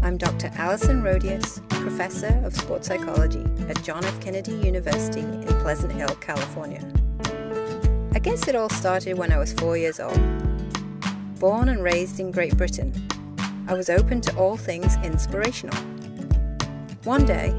I'm Dr. Alison Rodius, Professor of Sports Psychology at John F. Kennedy University in Pleasant Hill, California. I guess it all started when I was 4 years old. Born and raised in Great Britain, I was open to all things inspirational. One day,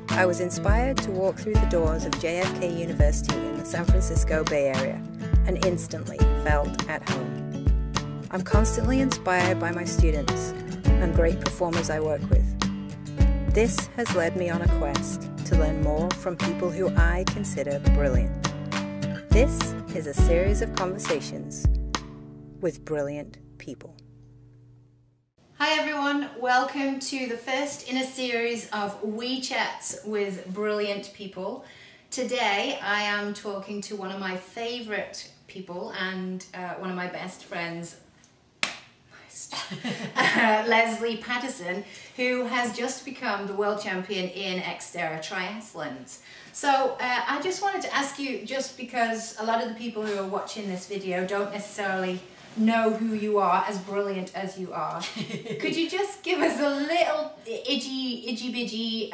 I was inspired to walk through the doors of JFK University in the San Francisco Bay Area and instantly felt at home. I'm constantly inspired by my students and great performers I work with. This has led me on a quest to learn more from people who I consider brilliant. This is a series of conversations with brilliant people. Hi everyone, welcome to the first in a series of We Chats with Brilliant People. Today I am talking to one of my favourite people and one of my best friends, Lesley Paterson, who has just become the world champion in XTERRA Triathlete. So I just wanted to ask you, just because a lot of the people who are watching this video don't necessarily know who you are, as brilliant as you are, could you just give us a little itchy-bitchy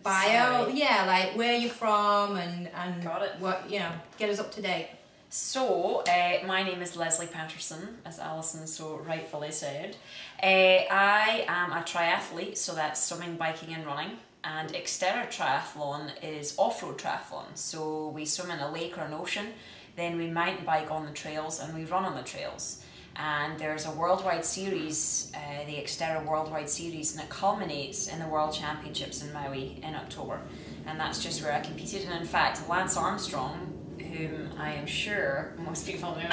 bio? Sorry. Yeah, like where you're from and Got it. what, you know, get us up to date. So, my name is Lesley Paterson, as Alison so rightfully said. I am a triathlete, so that's swimming, biking and running. And XTERRA Triathlon is off-road triathlon. So we swim in a lake or an ocean, then we mountain bike on the trails and we run on the trails. And there's a worldwide series, the XTERRA Worldwide Series, and it culminates in the World Championships in Maui in October. And that's just where I competed. And in fact, Lance Armstrong, whom I am sure most people know,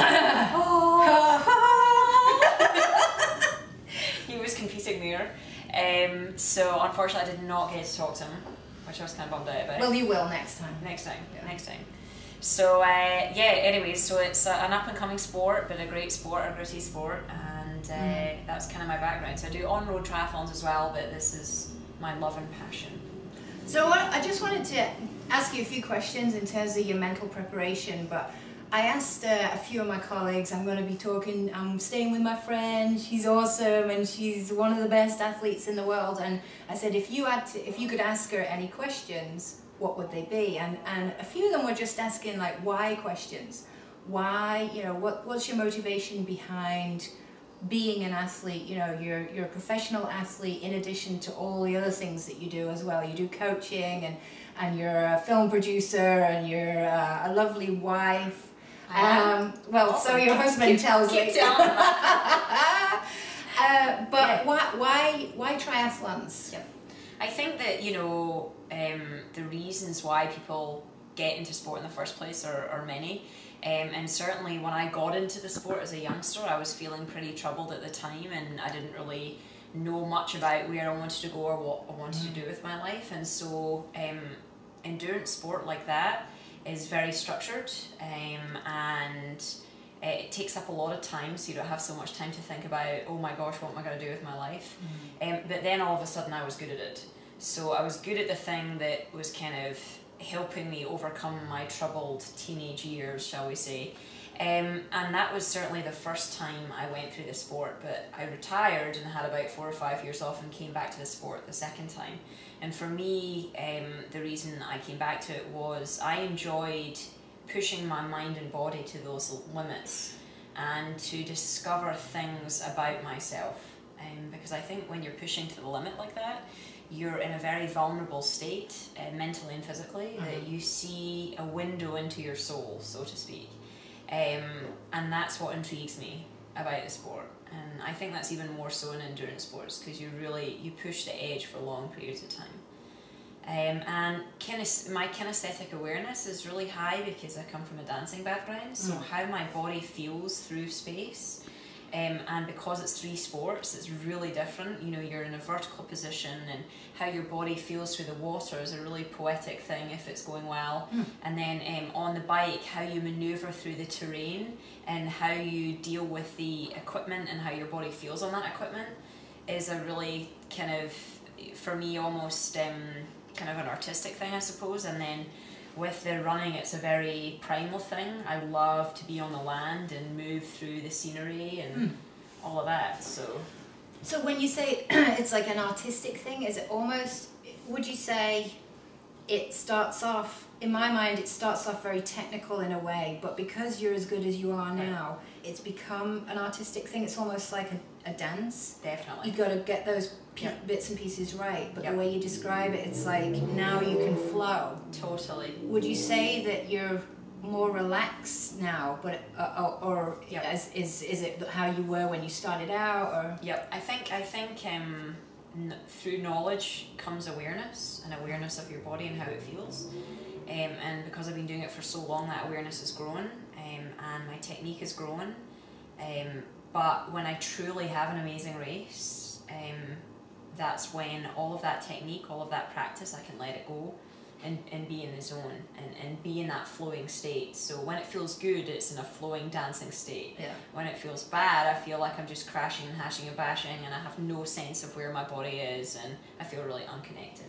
he was competing there. So unfortunately I did not get to talk to him, which I was kind of bummed out about. Well, you will next time. Next time. Yeah. So yeah, anyways, so it's an up and coming sport, but a great sport, a gritty sport, and that's kind of my background. So I do on-road triathlons as well, but this is my love and passion. So I just wanted to ask you a few questions in terms of your mental preparation, but I asked a few of my colleagues, I'm staying with my friend, she's awesome and she's one of the best athletes in the world, and I said if you could ask her any questions, what would they be? And a few of them were just asking like why questions. Why, you know, what's your motivation behind being an athlete? You know, you're a professional athlete in addition to all the other things that you do as well. You do coaching and you're a film producer and you're a lovely wife. Well, so your husband tells me. But why triathlons? Yeah. I think that, you know, the reasons why people get into sport in the first place are many. And certainly when I got into the sport as a youngster, I was feeling pretty troubled at the time and I didn't really know much about where I wanted to go or what I wanted to do with my life. And so endurance sport like that is very structured and it takes up a lot of time, so you don't have so much time to think about, oh my gosh, what am I going to do with my life? But then all of a sudden I was good at it. So I was good at the thing that was kind of helping me overcome my troubled teenage years, shall we say. And that was certainly the first time I went through the sport, but I retired and had about 4 or 5 years off and came back to the sport the second time. And for me, the reason I came back to it was I enjoyed pushing my mind and body to those limits and to discover things about myself. Because I think when you're pushing to the limit like that, you're in a very vulnerable state, mentally and physically, that you see a window into your soul, so to speak. And that's what intrigues me about the sport. And I think that's even more so in endurance sports, because you push the edge for long periods of time. And my kinesthetic awareness is really high because I come from a dancing background, so how my body feels through space. And because it's 3 sports, it's really different. You know, you're in a vertical position and how your body feels through the water is a really poetic thing if it's going well. And then on the bike, how you maneuver through the terrain and how you deal with the equipment and how your body feels on that equipment is a really kind of, for me, almost kind of an artistic thing, I suppose. And then with the running, it's a very primal thing. I love to be on the land and move through the scenery and all of that. So So when you say it's like an artistic thing, is it almost, would you say it starts off, in my mind, it starts off very technical in a way, but because you're as good as you are now, it's become an artistic thing. It's almost like a dance. Definitely. You've got to get those bits and pieces right, but the way you describe it, it's like now you can flow. Totally. Would you say that you're more relaxed now, but or is it how you were when you started out, or? Yep, I think through knowledge comes awareness, and awareness of your body and how it feels. And because I've been doing it for so long, that awareness has grown, and my technique has grown. But when I truly have an amazing race, that's when all of that technique, all of that practice, I can let it go and be in the zone and be in that flowing state. So when it feels good, it's in a flowing, dancing state. Yeah. When it feels bad, I feel like I'm just crashing and hashing and bashing, and I have no sense of where my body is, and I feel really unconnected.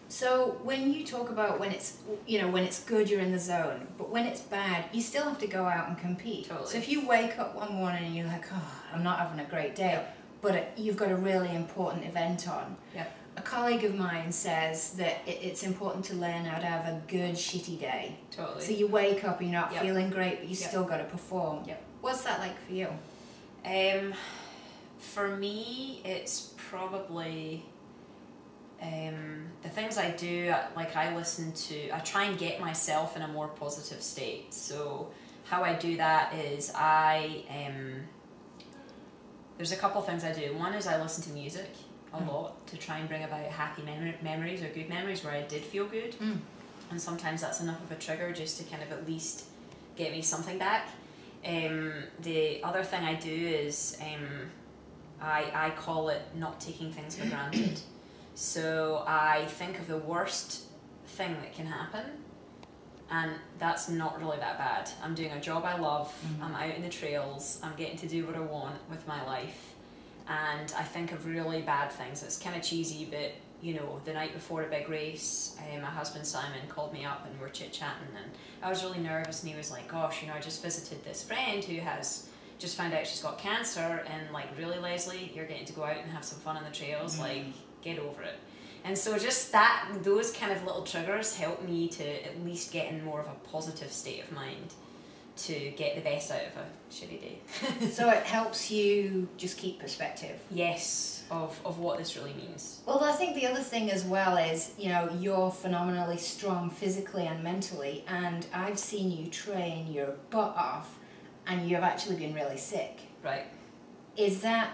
So when you talk about when it's, when it's good, you're in the zone, but when it's bad, you still have to go out and compete. Totally. So if you wake up one morning and you're like, oh, I'm not having a great day, but you've got a really important event on. Yep. A colleague of mine says that it's important to learn how to have a good shitty day. Totally. So you wake up and you're not feeling great, but you still got to perform. Yep. What's that like for you? For me, it's probably the things I do, like I try and get myself in a more positive state. So how I do that is there's a couple of things I do. One is I listen to music a lot to try and bring about happy memories or good memories where I did feel good. And sometimes that's enough of a trigger just to kind of at least get me something back. The other thing I do is I call it not taking things for granted. So I think of the worst thing that can happen, and that's not really that bad. I'm doing a job I love, I'm out in the trails, I'm getting to do what I want with my life. And I think of really bad things. It's kind of cheesy, but the night before a big race, my husband Simon called me up and we were chit-chatting, and I was really nervous, and he was like, gosh, I just visited this friend who has just found out she's got cancer, and like, really, Lesley, you're getting to go out and have some fun on the trails, like, get over it. And so just those kind of little triggers help me to at least get in more of a positive state of mind to get the best out of a shitty day. So it helps you just keep perspective. Yes, of what this really means. Well, I think the other thing as well is, you're phenomenally strong physically and mentally, and I've seen you train your butt off, and you've actually been really sick. Right. Is that,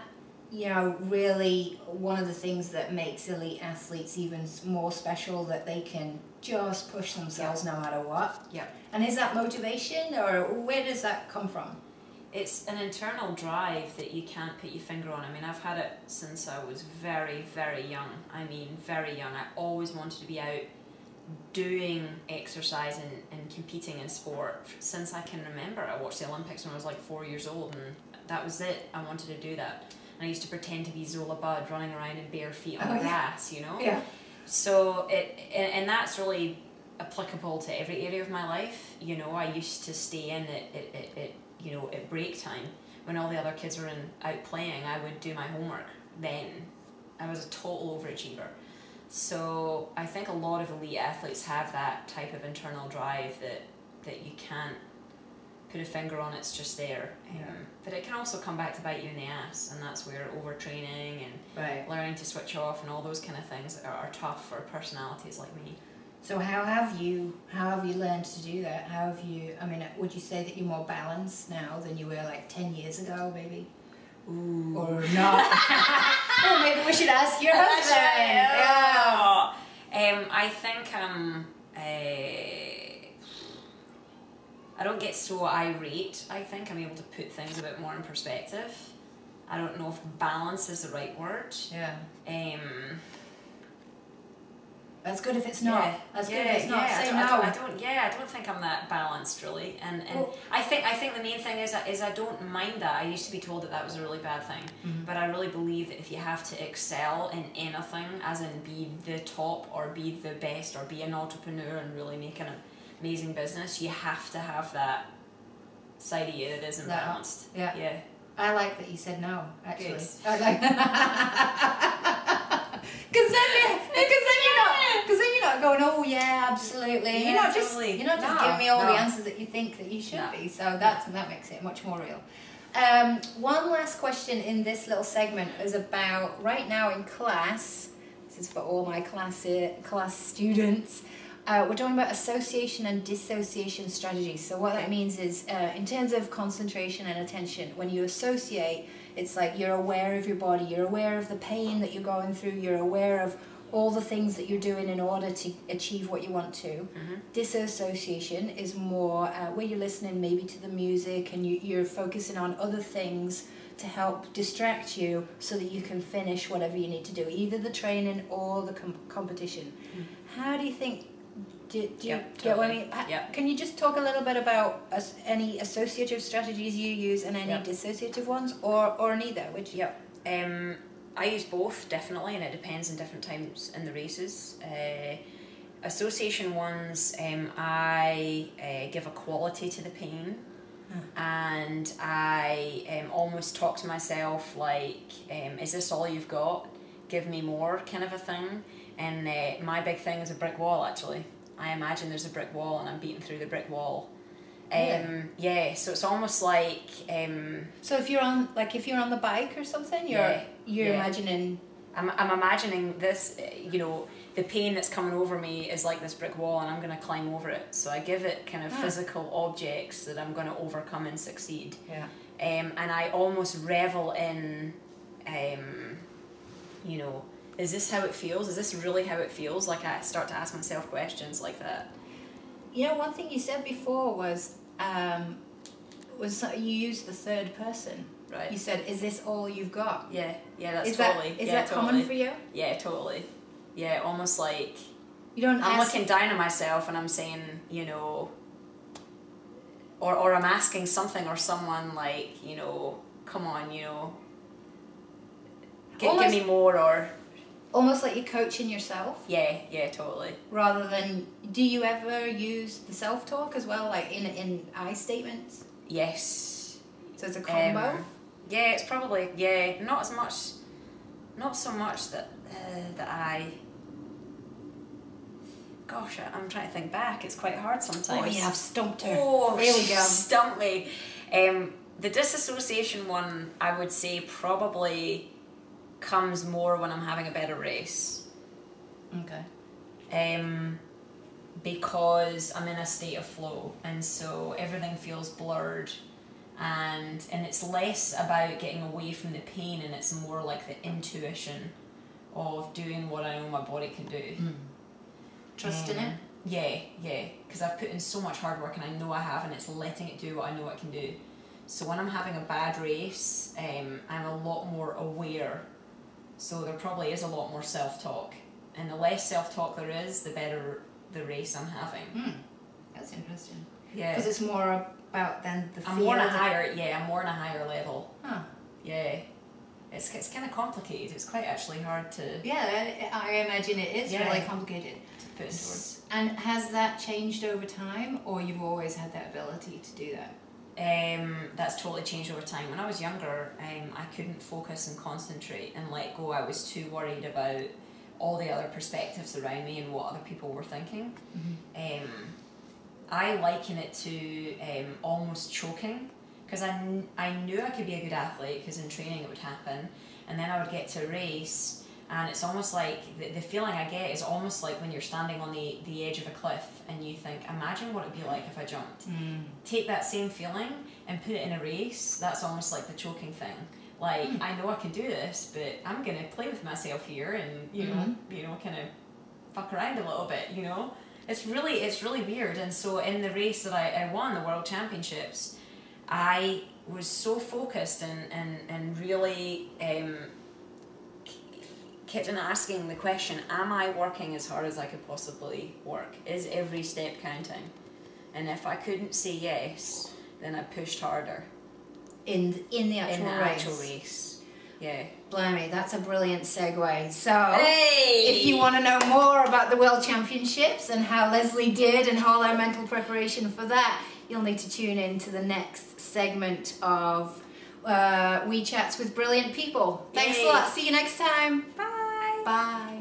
really one of the things that makes elite athletes even more special, that they can just push themselves no matter what? Yeah. And is that motivation, or where does that come from? It's an internal drive that you can't put your finger on. I mean, I've had it since I was very, very young. I mean, very young. I always wanted to be out doing exercise and competing in sport since I can remember. I watched the Olympics when I was like 4 years old, and that was it. I wanted to do that. And I used to pretend to be Zola Budd running around in bare feet on the grass, Yeah. So and that's really applicable to every area of my life. I used to stay in at break time when all the other kids were out playing. I would do my homework then. I was a total overachiever. So I think a lot of elite athletes have that type of internal drive that you can't put a finger on. It's just there. But it can also come back to bite you in the ass, and that's where overtraining and learning to switch off and all those kind of things are tough for personalities like me. So how have you learned to do that? How have you, would you say that you're more balanced now than you were like 10 years ago, maybe? Ooh. Or not? Well, maybe we should ask your husband. Yeah. I think I don't get so irate. I think I'm able to put things a bit more in perspective. I don't know if balance is the right word. Yeah. That's good if it's not. Yeah. That's good if it's not. Say no. I don't think I'm that balanced really. And I think the main thing is I don't mind that. I used to be told that was a really bad thing, but I really believe that if you have to excel in anything, as in be the top or be the best or be an entrepreneur and really make an amazing business, you have to have that side of you that isn't balanced. Yeah. I like that you said no, actually. Good. I like because then you're not going, oh yeah, absolutely. Yeah, you're not totally. just giving me all the answers that you think that you should be. So that makes it much more real. One last question in this little segment is about right now in class. This is for all my class students. We're talking about association and dissociation strategies. So what that means is, in terms of concentration and attention, when you associate, it's like you're aware of your body, you're aware of the pain that you're going through, you're aware of all the things that you're doing in order to achieve what you want to. Mm-hmm. Disassociation is more where you're listening maybe to the music and you're focusing on other things to help distract you so that you can finish whatever you need to do, either the training or the competition. Mm-hmm. How do you think, do you get what I mean? Can you just talk a little bit about any associative strategies you use and any dissociative ones, or neither? Which I use both, definitely, and it depends on different times in the races. Association ones, I give a quality to the pain, and I almost talk to myself like, is this all you've got? Give me more, kind of a thing. And my big thing is a brick wall, actually. I imagine there's a brick wall and I'm beating through the brick wall. Yeah, so it's almost like so if you're on the bike or something, you're imagining. I'm imagining this, the pain that's coming over me is like this brick wall and I'm going to climb over it. So I give it kind of physical objects that I'm going to overcome and succeed. Yeah. And I almost revel in, is this how it feels? Is this really how it feels? Like I start to ask myself questions like that. One thing you said before was you used the third person. Right. You said, "Is this all you've got?" Yeah, that's is totally. Is that common for you? Yeah, totally. Yeah, almost like you don't. I'm looking down on myself and I'm saying, or I'm asking something or someone like, come on, give me more, or. Almost like you're coaching yourself. Yeah, totally. Rather than, do you ever use the self-talk as well, like in I statements? Yes. So it's a combo? Yeah, it's probably, not so much that I... Gosh, I'm trying to think back. It's quite hard sometimes. Oh, yeah, I've stumped her. Oh, here we go. Stumped me. The disassociation one, I would say, probably comes more when I'm having a better race. Okay. Because I'm in a state of flow, and so everything feels blurred, and it's less about getting away from the pain, and it's more like the intuition of doing what I know my body can do. Trusting it? Yeah, because I've put in so much hard work and I know I have, and it's letting it do what I know it can do. So when I'm having a bad race, I'm a lot more aware. So there probably is a lot more self-talk, and the less self-talk there is, the better the race I'm having. That's interesting. Yeah, because it's more about then the. I'm more on a higher level. Huh. Yeah, it's kind of complicated. It's quite actually hard to. Yeah, I imagine it is really complicated to put into words. And has that changed over time, or you've always had that ability to do that? That's totally changed over time. When I was younger, I couldn't focus and concentrate and let go. I was too worried about all the other perspectives around me and what other people were thinking. I liken it to almost choking, because I knew I could be a good athlete, because in training it would happen, and then I would get to a race and it's almost like the feeling I get is almost like when you're standing on the edge of a cliff and you think, imagine what it'd be like if I jumped. Take that same feeling and put it in a race. That's almost like the choking thing. Like, I know I can do this, but I'm gonna play with myself here and you know kind of fuck around a little bit, It's really weird. And so in the race that I won, the World Championships, I was so focused and really kept on asking the question, am I working as hard as I could possibly work? Is every step counting? And if I couldn't say yes, then I pushed harder. In the actual race. Yeah. Blimey, that's a brilliant segue. So, hey! If you want to know more about the World Championships and how Lesley did and all our mental preparation for that, you'll need to tune in to the next segment of WeChats with brilliant people. Thanks a lot. See you next time. Bye. Bye.